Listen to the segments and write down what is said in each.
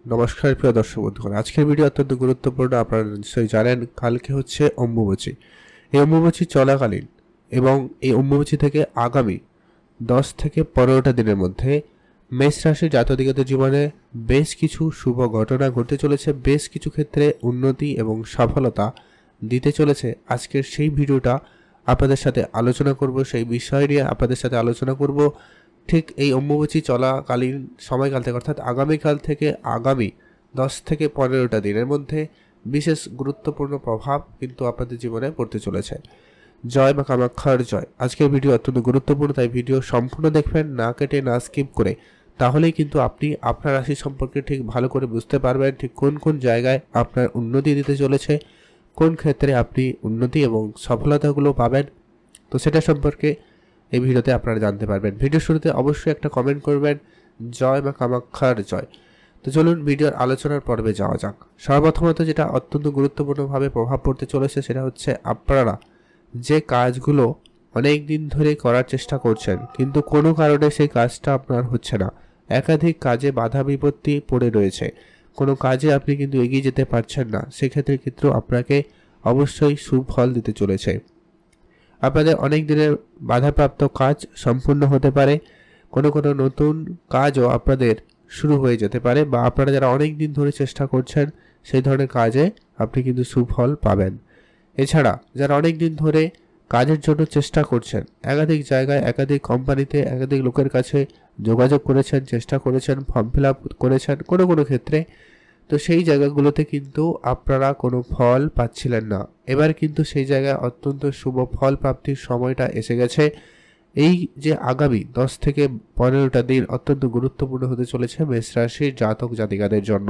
নমস্কার প্রিয় দর্শক বন্ধুগণ, আজকের ভিডিও অত্যন্ত গুরুত্বপূর্ণ। আপনারা নিশ্চয়ই জানেন কালকে হচ্ছে অম্বুবাচী। এই অম্বুবাচী চলাকালীন এবং এই অম্বুবাচী থেকে আগামী 10 থেকে 15টা দিনের মধ্যে মেষ রাশির জাতক-জাতিকাদের জীবনে বেশ কিছু শুভ ঘটনা ঘটতে চলেছে, বেশ কিছু ক্ষেত্রে উন্নতি এবং সফলতা দিতে চলেছে। আজকের সেই ভিডিওটা আপনাদের সাথে আলোচনা করব, সেই বিষয় নিয়ে আপনাদের সাথে আলোচনা করব। ঠিক এই অম্বুবাচী চলাকালীন সময়কাল থেকে অর্থাৎ আগামীকাল থেকে আগামী 10 থেকে 15টা দিনের মধ্যে বিশেষ গুরুত্বপূর্ণ প্রভাব কিন্তু আপনাদের জীবনে পড়তে চলেছে। জয় মা কামাখ্যার জয়। আজকের ভিডিও অত্যন্ত গুরুত্বপূর্ণ, তাই ভিডিও সম্পূর্ণ দেখবেন, না কেটে না স্কিপ করে। তাহলেই কিন্তু আপনি আপনার রাশি সম্পর্কে ঠিক ভালো করে বুঝতে পারবেন, ঠিক কোন কোন জায়গায় আপনার উন্নতি দিতে চলেছে, কোন ক্ষেত্রে আপনি উন্নতি এবং সফলতাগুলো পাবেন। তো সেটা সম্পর্কে এই ভিডিওতে আপনারা জানতে পারবেন। ভিডিও শুরুতে অবশ্যই একটা কমেন্ট করবেন, জয় মা কামাখ্যার জয়। তো চলুন ভিডিওর আলোচনার পর্বে যাওয়া যাক। সর্বপ্রথমত যেটা অত্যন্ত গুরুত্বপূর্ণভাবে প্রভাব পড়তে চলেছে সেটা হচ্ছে আপনারা যে কাজগুলো অনেক দিন ধরে করার চেষ্টা করছেন কিন্তু কোনো কারণে সেই কাজটা আপনার হচ্ছে না, একাধিক কাজে বাধা বিপত্তি পড়ে রয়েছে, কোনো কাজে আপনি কিন্তু এগিয়ে যেতে পারছেন না, সেক্ষেত্রে কিন্তু আপনাকে অবশ্যই সুফল দিতে চলেছে। আপনাদের অনেক দিনের বাধাপ্রাপ্ত কাজ সম্পূর্ণ হতে পারে, কোনো নতুন কাজও আপনাদের শুরু হয়ে যেতে পারে, বা আপনারা যারা অনেক দিন ধরে চেষ্টা করছেন সেই ধরনের কাজে আপনি কিন্তু সুফল পাবেন। এছাড়া যারা অনেক দিন ধরে কাজের জন্য চেষ্টা করছেন, একাধিক জায়গায় একাধিক কোম্পানিতে একাধিক লোকের কাছে যোগাযোগ করেছেন, চেষ্টা করেছেন, ফর্ম ফিল আপ করেছেন কোনো ক্ষেত্রে, তো সেই জায়গাগুলোতে কিন্তু আপনারা কোনো ফল পাচ্ছিলেন না। এবার কিন্তু সেই জায়গায় অত্যন্ত শুভ ফল প্রাপ্তির সময়টা এসে গেছে। এই যে আগামী 10 থেকে 15টা দিন অত্যন্ত গুরুত্বপূর্ণ হতে চলেছে মেষ রাশির জাতক জাতিকাদের জন্য।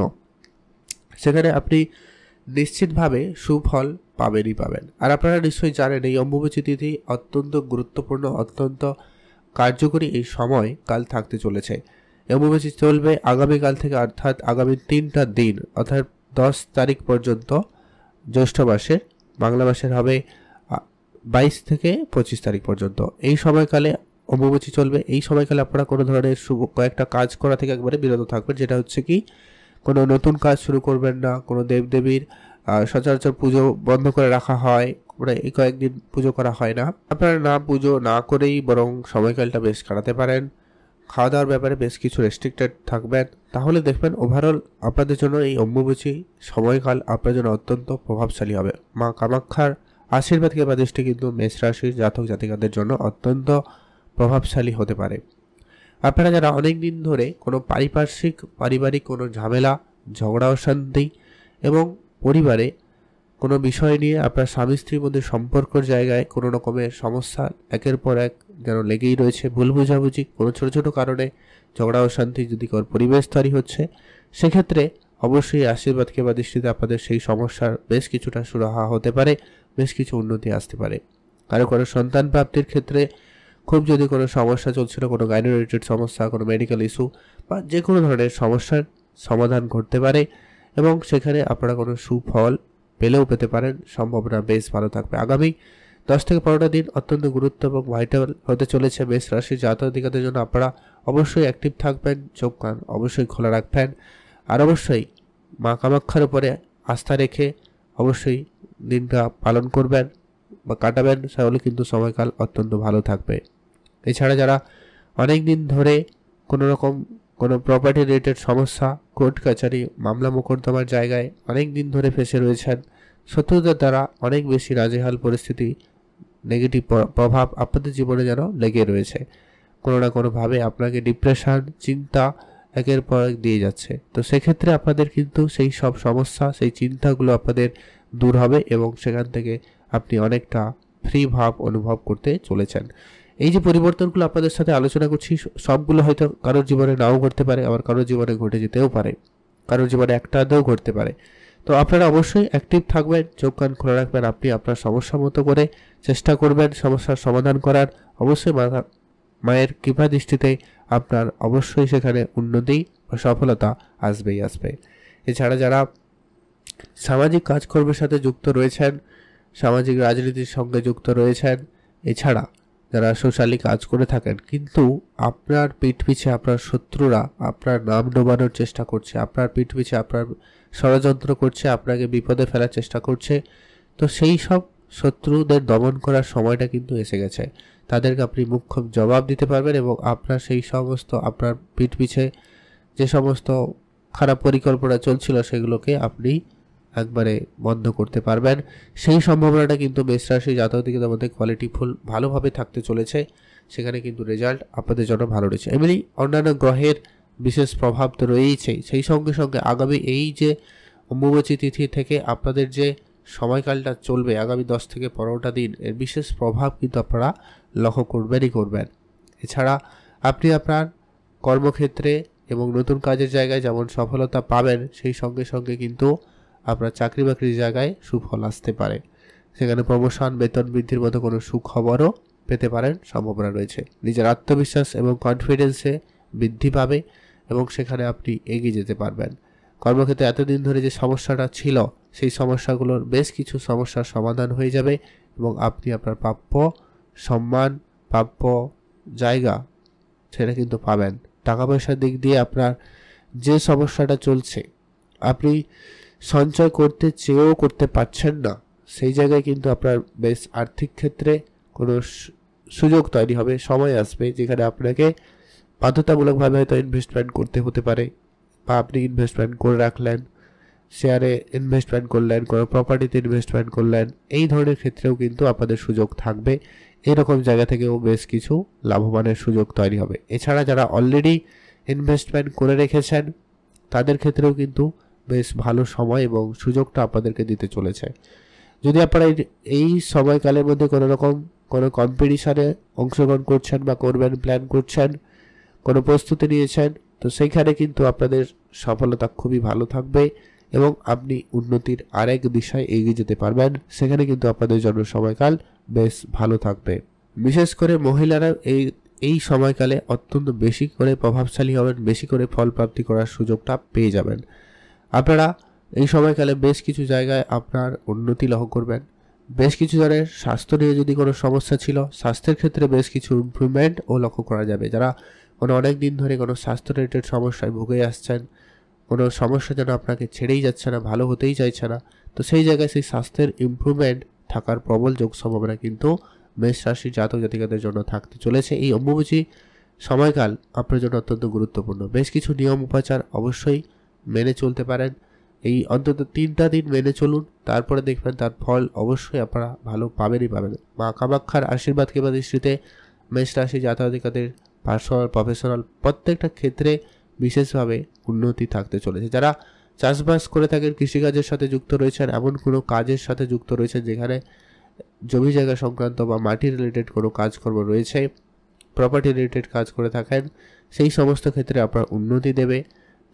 সেখানে আপনি নিশ্চিতভাবে সুফল পাবেন। আর আপনারা নিশ্চয়ই জানেন এই অম্বুবাচী তিথি অত্যন্ত গুরুত্বপূর্ণ, অত্যন্ত কার্যকরী এই সময় কাল থাকতে চলেছে। অম্বুবাচী চলবে আগামীকাল থেকে, অর্থাৎ আগামী 3টা দিন, অর্থাৎ 10 তারিখ পর্যন্ত জ্যৈষ্ঠ মাসের, বাংলা মাসের হবে 22 থেকে 25 তারিখ পর্যন্ত। এই সময়কালে অম্বুবাচী চলবে। এই সময়কালে আপনারা কোনো ধরনের শুভ কয়েকটা কাজ করা থেকে একবারে বিরত থাকবেন। যেটা হচ্ছে কি, কোনো নতুন কাজ শুরু করবেন না, কোনো দেবদেবীর সচরাচর পুজো বন্ধ করে রাখা হয়, এই কয়েকদিন পুজো করা হয় না। আপনারা না পুজো না করেই বরং সময়কালটা বেশ কাটাতে পারেন। খাওয়া দাওয়ার ব্যাপারে বেশ কিছু রেস্ট্রিক্টেড থাকবেন, তাহলে দেখবেন ওভারঅল আপনাদের জন্য এই অম্বুবাচী সময়কাল আপনার জন্য অত্যন্ত প্রভাবশালী হবে। মা কামাখ্যার আশীর্বাদ কিংবা দৃষ্টি কিন্তু মেষ রাশির জাতক জাতিকাদের জন্য অত্যন্ত প্রভাবশালী হতে পারে। আপনারা যারা অনেক দিন ধরে কোনো পারিবারিক কোনো ঝামেলা, ঝগড়া অশান্তি এবং পরিবারে কোনো বিষয় নিয়ে আপনার স্বামী স্ত্রীর মধ্যে সম্পর্কের জায়গায় কোনো রকমের সমস্যা একের পর এক যেন লেগেই রয়েছে, ভুল বোঝাবুঝি, কোনো ছোটো কারণে ঝগড়া অশান্তি যদি কোনো পরিবেশ তৈরি হচ্ছে, সেক্ষেত্রে অবশ্যই আশীর্বাদ কিংবা দৃষ্টিতে আপনাদের সেই সমস্যার বেশ কিছুটা সুরাহা হতে পারে, বেশ কিছু উন্নতি আসতে পারে। কারো সন্তান প্রাপ্তির ক্ষেত্রে খুব যদি কোনো সমস্যা চলছিল, কোনো গাইনো রিলেটেড সমস্যা, কোনো মেডিকেল ইস্যু বা যে কোনো ধরনের সমস্যার সমাধান ঘটতে পারে এবং সেখানে আপনারা কোনো সুফল পেলেও পেতে পারেন। সম্ভাবনা বেশ ভালো থাকবে। আগামী 10 থেকে 15টা দিন অত্যন্ত গুরুত্ব এবং ভাইটাল হতে চলেছে মেষ রাশির জাতক জাতিকাদের জন্য। আপনারা অবশ্যই অ্যাক্টিভ থাকবেন, চোখ কান অবশ্যই খোলা রাখবেন, আর অবশ্যই মা কামাখ্যার উপরে আস্থা রেখে অবশ্যই দিনটা পালন করবেন বা কাটাবেন, তাহলে কিন্তু সময়কাল অত্যন্ত ভালো থাকবে। এছাড়া যারা অনেক দিন ধরে কোনো প্রপার্টি রিলেটেড সমস্যা, কোর্ট কাছারি, মামলা মোকদ্দমার জায়গায় অনেক দিন ধরে ফেসে রয়েছেন, শত্রুদের দ্বারা অনেক বেশি নাজেহাল পরিস্থিতি, নেগেটিভ প্রভাব আপনাদের জীবনে যেন লেগে রয়েছে, কোনো না কোনোভাবে আপনাকে ডিপ্রেশন, চিন্তা একের পর এক দিয়ে যাচ্ছে, তো সেক্ষেত্রে আপনাদের কিন্তু সেই সব সমস্যা, সেই চিন্তাগুলো আপনাদের দূর হবে এবং সেখান থেকে আপনি অনেকটা ফ্রি ভাব অনুভব করতে চলেছেন। এই যে পরিবর্তনগুলো আপনাদের সাথে আলোচনা করছি, সবগুলো হয়তো কারোর জীবনে নাও ঘটতে পারে, আবার কারোর জীবনে ঘটে যেতেও পারে, কারোর জীবনে একটা আধেও ঘটতে পারে। তো আপনারা অবশ্যই অ্যাক্টিভ থাকবেন, চোখ কান খোলা রাখবেন, আপনি আপনার সমস্যা মতো করে চেষ্টা করবেন সমস্যার সমাধান করার। অবশ্যই মায়ের কৃপা দৃষ্টিতে আপনার অবশ্যই সেখানে উন্নতি ও সফলতা আসবে। এছাড়া যারা সামাজিক কাজকর্মের সাথে যুক্ত রয়েছেন, সামাজিক রাজনীতির সঙ্গে যুক্ত রয়েছেন, এছাড়া যারা সোশ্যালি কাজ করে থাকেন, কিন্তু আপনার পিঠ পিছে আপনার শত্রুরা আপনার নাম ডোবানোর চেষ্টা করছে, আপনার পিঠ পিছে আপনার ষড়যন্ত্র করছে, আপনাকে বিপদে ফেলার চেষ্টা করছে। তো সেই সব শত্রুদের দমন করার সময়টা কিন্তু এসে গেছে। তাদেরকে আপনি মুখ্যম জবাব দিতে পারবেন এবং আপনার সেই সমস্ত আপনার পিঠ পিছে যে সমস্ত খারাপ পরিকল্পনা চলছিল সেগুলোকে আপনি একবারে বন্ধ করতে পারবেন। সেই সম্ভাবনাটা কিন্তু মেষ রাশি জাতকদের মধ্যে কোয়ালিটিফুল ভালোভাবে থাকতে চলেছে। সেখানে কিন্তু রেজাল্ট আপনাদের জন্য ভালো রয়েছে। এমনি অন্যান্য গ্রহের বিশেষ প্রভাব তো রয়েছেই, সেই সঙ্গে সঙ্গে আগামী এই যে অম্বুবাচী তিথি থেকে আপনাদের যে সময়কালটা চলবে আগামী 10 থেকে 15টা দিন, এর বিশেষ প্রভাব কিন্তু আপনারা লক্ষ্য করবেন। এছাড়া আপনি আপনার কর্মক্ষেত্রে এবং নতুন কাজের জায়গায় যেমন সফলতা পাবেন, সেই সঙ্গে সঙ্গে কিন্তু আপনার চাকরি বাকরির জায়গায় সুফল আসতে পারে। সেখানে প্রমোশন, বেতন বৃদ্ধির মতো কোনো সুখবরও পেতে পারেন, সম্ভাবনা রয়েছে। নিজের আত্মবিশ্বাস এবং কনফিডেন্সে বৃদ্ধি পাবে এবং সেখানে আপনি এগিয়ে যেতে পারবেন। কর্মক্ষেত্রে এতদিন ধরে যে সমস্যাটা ছিল, সেই সমস্যাগুলোর বেশ কিছু সমস্যার সমাধান হয়ে যাবে এবং আপনি আপনার প্রাপ্য সম্মান, প্রাপ্য জায়গা সেটা কিন্তু পাবেন। টাকা পয়সার দিক দিয়ে আপনার যে সমস্যাটা চলছে, আপনি সঞ্চয় করতে চেয়েও করতে পারছেন না, সেই জায়গায় কিন্তু আপনার বেশ আর্থিক ক্ষেত্রে কোনো সুযোগ তৈরি হবে। সময় আসবে যেখানে আপনাকে বাধ্যতামূলকভাবে হয়তো ইনভেস্টমেন্ট করতে হতে পারে, বা আপনি ইনভেস্টমেন্ট করে রাখলেন, শেয়ারে ইনভেস্টমেন্ট করলেন, কোনো প্রপার্টিতে ইনভেস্টমেন্ট করলেন, এই ধরনের ক্ষেত্রেও কিন্তু আপনাদের সুযোগ থাকবে। এরকম জায়গা থেকেও বেশ কিছু লাভবানের সুযোগ তৈরি হবে। এছাড়া যারা অলরেডি ইনভেস্টমেন্ট করে রেখেছেন, তাদের ক্ষেত্রেও কিন্তু বেশ ভালো সময় এবং সুযোগটা আপনাদেরকে দিতে চলেছে। যদি আপনারা এই সময়কালের মধ্যে কোনো কম্পিটিশানে অংশগ্রহণ করছেন বা করবেন প্ল্যান করছেন, কোনো প্রস্তুতি নিয়েছেন, তো সেইখানে কিন্তু আপনাদের সফলতা খুবই ভালো থাকবে এবং আপনি উন্নতির আরেক দিশায় এগিয়ে যেতে পারবেন। সেখানে কিন্তু আপনাদের জন্য সময়কাল বেশ ভালো থাকবে। বিশেষ করে মহিলারা এই সময়কালে অত্যন্ত বেশি করে প্রভাবশালী হবেন, বেশি করে ফল প্রাপ্তি করার সুযোগটা পেয়ে যাবেন। আপনারা এই সময়কালে বেশ কিছু জায়গায় আপনার উন্নতি লক্ষ্য করবেন। বেশ কিছু জনের স্বাস্থ্য নিয়ে যদি কোনো সমস্যা ছিল, স্বাস্থ্যের ক্ষেত্রে বেশ কিছু ইমপ্রুভমেন্ট ও লক্ষ্য করা যাবে। যারা অনেক দিন ধরে কোনো স্বাস্থ্য রিলেটেড সমস্যায় ভুগে আসছেন, কোনো সমস্যা যেন আপনাকে ছেড়েই যাচ্ছে না, ভালো হতেই চাইছে না, তো সেই জায়গায় সেই স্বাস্থ্যের ইমপ্রুভমেন্ট থাকার প্রবল যোগ সম্ভাবনা কিন্তু মেষ রাশির জাতক জাতিকাদের জন্য থাকতে চলেছে। এই অম্বুবাচী সময়কাল আপনার জন্য অত্যন্ত গুরুত্বপূর্ণ। বেশ কিছু নিয়ম উপাচার অবশ্যই মেনে চলতে পারেন। এই অন্তত 3টা দিন মেনে চলুন, তারপরে দেখবেন তার ফল অবশ্যই আপনারা ভালো পাবেন। মা কামাখ্যার আশীর্বাদ কিংবা দৃষ্টিতে মেষ রাশি জাতক জাতিকাদের পার্সোনাল, প্রফেশনাল প্রত্যেকটা ক্ষেত্রে বিশেষভাবে উন্নতি থাকতে চলেছে। যারা চাষবাস করে থাকেন, কৃষিকাজের সাথে যুক্ত রয়েছেন, এমন কোনো কাজের সাথে যুক্ত রয়েছেন যেখানে জমি জায়গা সংক্রান্ত বা মাটি রিলেটেড কোনো কাজকর্ম রয়েছে, প্রপার্টি রিলেটেড কাজ করে থাকেন, সেই সমস্ত ক্ষেত্রে আপনার উন্নতি দেবে,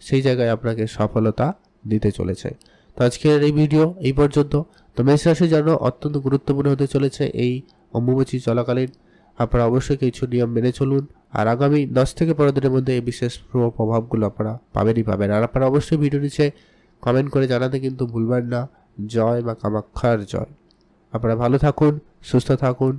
সেই জায়গায় আপনাকে সফলতা দিতে চলেছে। তো আজকের এই ভিডিও এই পর্যন্ত। তো মেষ রাশির জন্য অত্যন্ত গুরুত্বপূর্ণ হতে চলেছে এই অম্বুবাচী চলাকালীন। আপনারা অবশ্যই কিছু নিয়ম মেনে চলুন, আর আগামী 10 থেকে 15 দিনের মধ্যে এই বিশেষ প্রভাবগুলো আপনারা পাবেন। আর আপনারা অবশ্যই ভিডিও নিচে কমেন্ট করে জানাতে কিন্তু ভুলবেন না। জয় মা কামাখ্যার জয়। আপনারা ভালো থাকুন, সুস্থ থাকুন।